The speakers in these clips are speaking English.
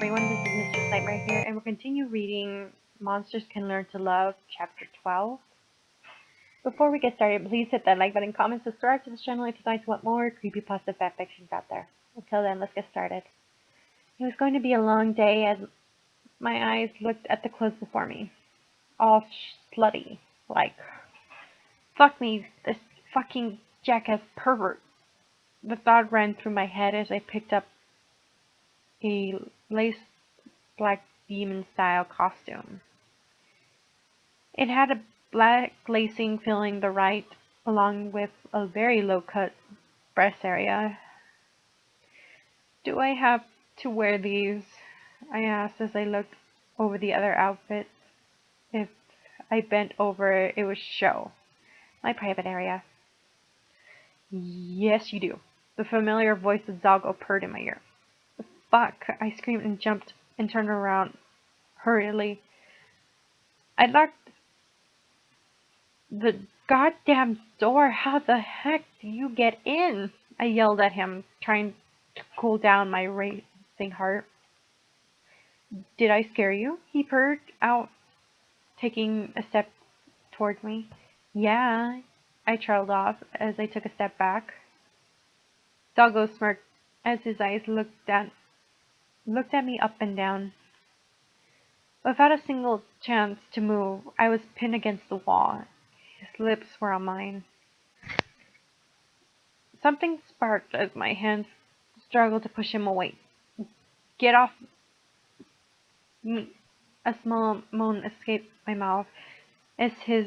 everyone, this is Mistress Nightmare here, and we'll continue reading Monsters Can Learn to Love, Chapter 12. Before we get started, please hit that like button, comment, subscribe to this channel if you guys want more creepypasta fanfictions out there. Until then, let's get started. It was going to be a long day as my eyes looked at the clothes before me. All slutty, like, fuck me, this fucking jackass pervert. The thought ran through my head as I picked up a lace black demon style costume. It had a black lacing filling the right, along with a very low cut breast area. Do I have to wear these? I asked as I looked over the other outfits. If I bent over, it would show my private area. Yes, you do. The familiar voice of Zalgo purred in my ear. Fuck! I screamed and jumped and turned around hurriedly. I locked the goddamn door. How the heck do you get in? I yelled at him, trying to cool down my racing heart. Did I scare you? He purred out, taking a step toward me. Yeah, I trailed off as I took a step back. Doggo smirked as his eyes looked at me up and down. Without a single chance to move, I was pinned against the wall. His lips were on mine. Something sparked as my hands struggled to push him away. Get off me! A small moan escaped my mouth as his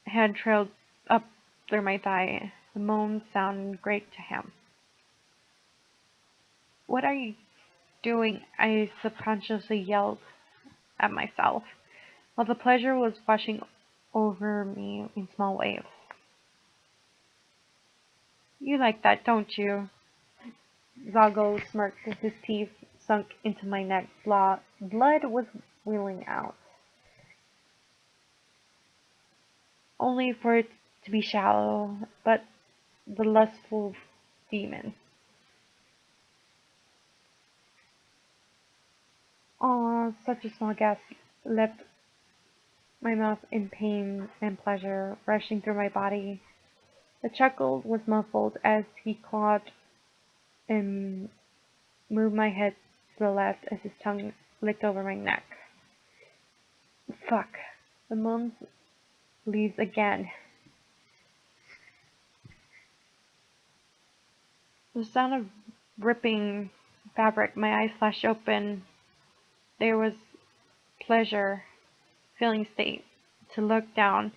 hand trailed up through my thigh. The moan sounded great to him. What are you doing? I subconsciously yelled at myself, while the pleasure was washing over me in small waves. You like that, don't you? Zago smirked as his teeth sunk into my neck. Blood was wheeling out. Only for it to be shallow, but the lustful demon. Oh, such a small gasp left my mouth in pain and pleasure rushing through my body. The chuckle was muffled as he clawed and moved my head to the left as his tongue licked over my neck. Fuck. The moans leaves again. The sound of ripping fabric, my eyes flashed open. There was pleasure filling state to look down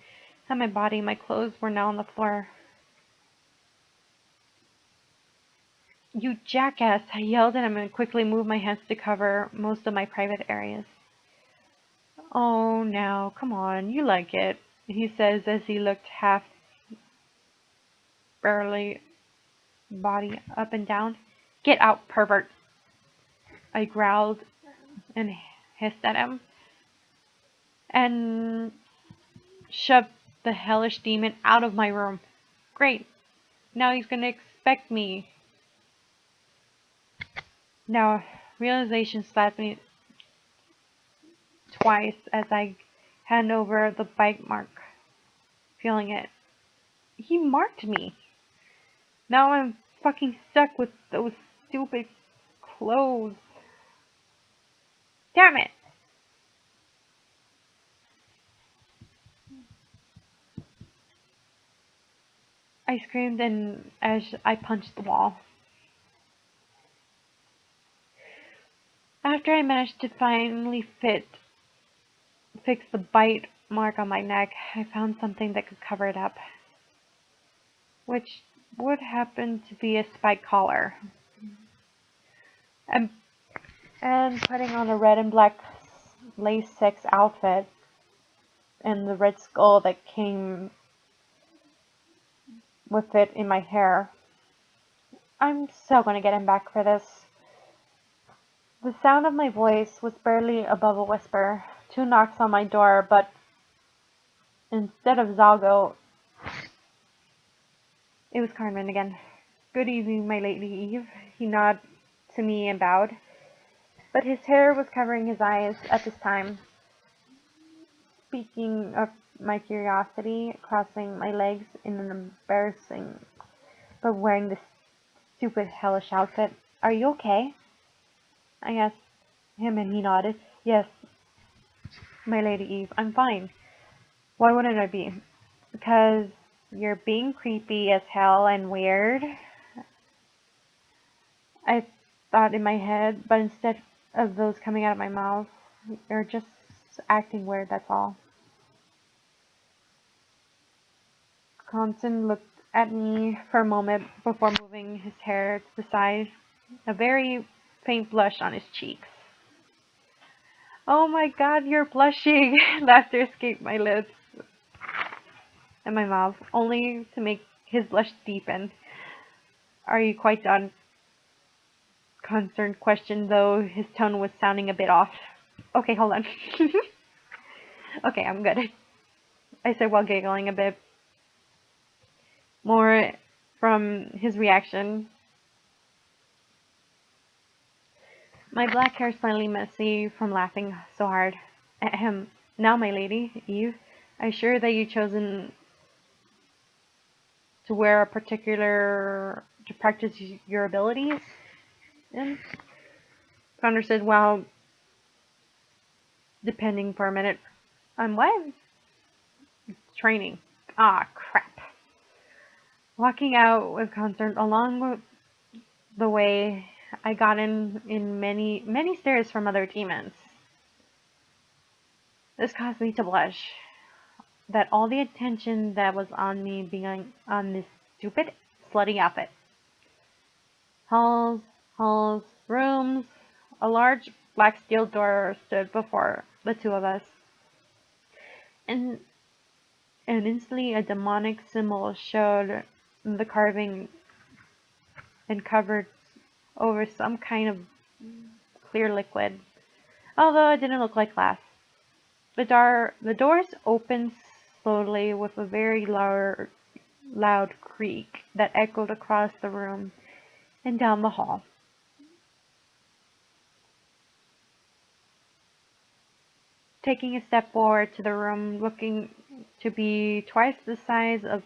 at my body. My clothes were now on the floor. You jackass! I yelled at him and quickly moved my hands to cover most of my private areas. Oh, now, come on, you like it, he says as he looked half barely body up and down. Get out, pervert! I growled and hissed at him and shoved the hellish demon out of my room. Great, now he's gonna expect me. Now, realization slapped me twice as I hand over the bite mark, feeling it. He marked me. Now I'm fucking stuck with those stupid clothes. Damn it! I screamed and as I punched the wall. After I managed to finally fix the bite mark on my neck, I found something that could cover it up, which would happen to be a spike collar. And putting on a red and black lace sex outfit and the red skull that came with it in my hair. I'm so gonna get him back for this. The sound of my voice was barely above a whisper. 2 knocks on my door, but instead of Zalgo, it was Carmen again. Good evening, my lady Eve. He nodded to me and bowed. but his hair was covering his eyes at this time. Speaking of my curiosity, crossing my legs in an embarrassing but wearing this stupid hellish outfit. Are you okay? I asked him and he nodded. Yes, my Lady Eve, I'm fine. Why wouldn't I be? Because you're being creepy as hell and weird. I thought in my head, but instead of those coming out of my mouth, you're just acting weird, that's all. Conson looked at me for a moment before moving his hair to the side, a very faint blush on his cheeks. Oh my god, you're blushing! Laughter escaped my lips and my mouth, only to make his blush deepen. Are you quite done? Concerned question, though his tone was sounding a bit off. Okay, hold on. Okay, I'm good, I said while giggling a bit more from his reaction. My black hair slightly messy from laughing so hard. Ahem. Now, my lady, Eve, I'm sure that you've chosen to wear a particular to practice your abilities in? Connor said, well, depending for a minute. On what? Training. Ah, crap. Walking out with concern along the way, I got in many stares from other demons. This caused me to blush. That all the attention that was on me being on this stupid, slutty outfit. Halls, rooms. A large black steel door stood before the two of us. And instantly a demonic symbol showed the carving and covered over some kind of clear liquid, although it didn't look like glass. The doors opened slowly with a very loud creak that echoed across the room and down the hall. Taking a step forward to the room, looking to be twice the size of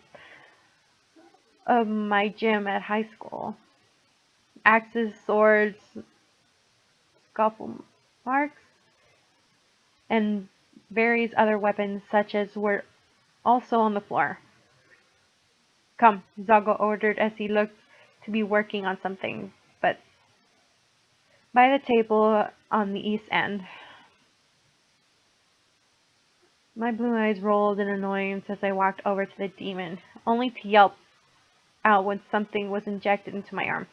my gym at high school. Axes, swords, scalpel marks, and various other weapons such as were also on the floor. Come, Zago ordered as he looked to be working on something, but by the table on the east end. My blue eyes rolled in annoyance as I walked over to the demon, only to yelp out when something was injected into my arm.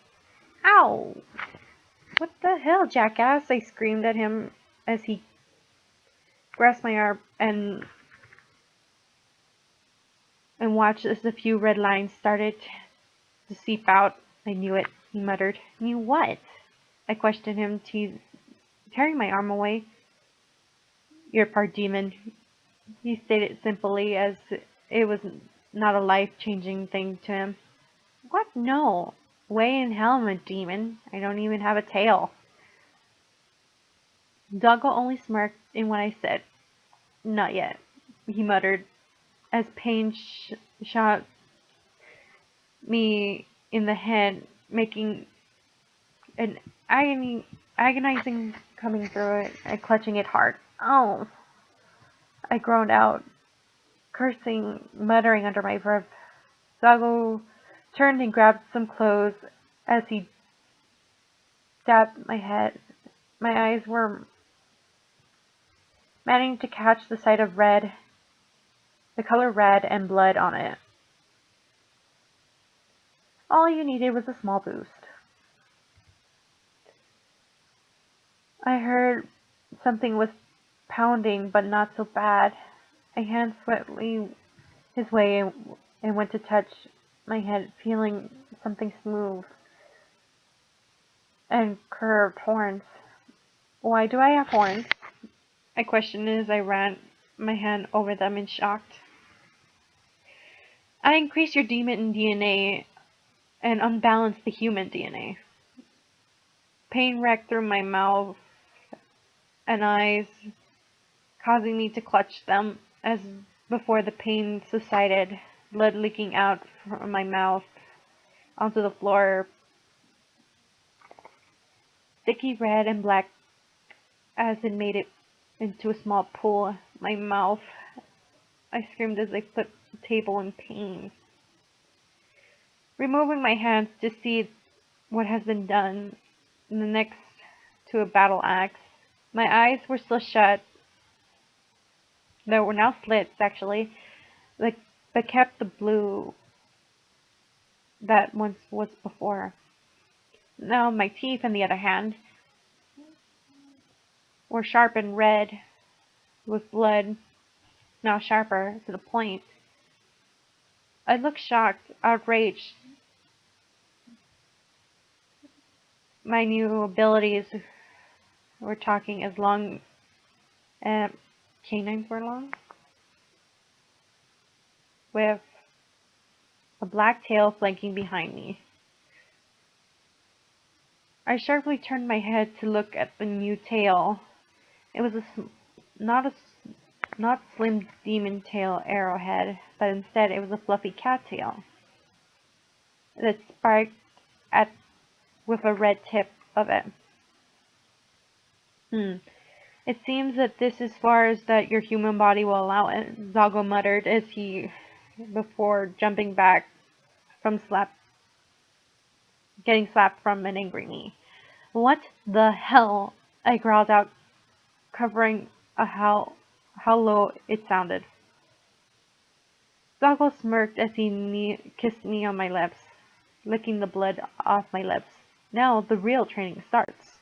Ow! What the hell, jackass? I screamed at him as he grasped my arm and watched as a few red lines started to seep out. I knew it, he muttered. Knew what? I questioned him, tearing my arm away. You're part demon, he stated simply, as it was not a life-changing thing to him. What? No. Way in hell I'm a demon. I don't even have a tail. Doggo only smirked in what I said. Not yet, he muttered, as pain shot me in the head, making an agonizing coming through it and clutching it hard. Oh! I groaned out, cursing, muttering under my breath. Zago turned and grabbed some clothes as he dabbed my head. My eyes were managing to catch the sight of red, the color red and blood on it. All you needed was a small boost. I heard something was pounding, but not so bad. A hand swiftly his way and went to touch my head, feeling something smooth and curved horns. Why do I have horns? I questioned as I ran my hand over them in shock. I increased your demon DNA and unbalanced the human DNA. Pain racked through my mouth and eyes, causing me to clutch them as before the pain subsided, blood leaking out from my mouth onto the floor, sticky red and black as it made it into a small pool. My mouth, I screamed as I flipped the table in pain. Removing my hands to see what has been done, and the next to a battle axe. My eyes were still shut. They were now slits, actually, but kept the blue that once was before. Now my teeth, on the other hand, were sharp and red, with blood now sharper to the point. I looked shocked, outraged. My new abilities were talking as long as canines were long, with a black tail flanking behind me. I sharply turned my head to look at the new tail. It was not slim demon tail arrowhead, but instead it was a fluffy cat tail that sparked at with a red tip of it. It seems that this is far as that your human body will allow it, Zago muttered as he before jumping back from getting slapped from an angry me. What the hell? I growled out, covering how low it sounded. Zago smirked as he kissed me on my lips, licking the blood off my lips. Now the real training starts.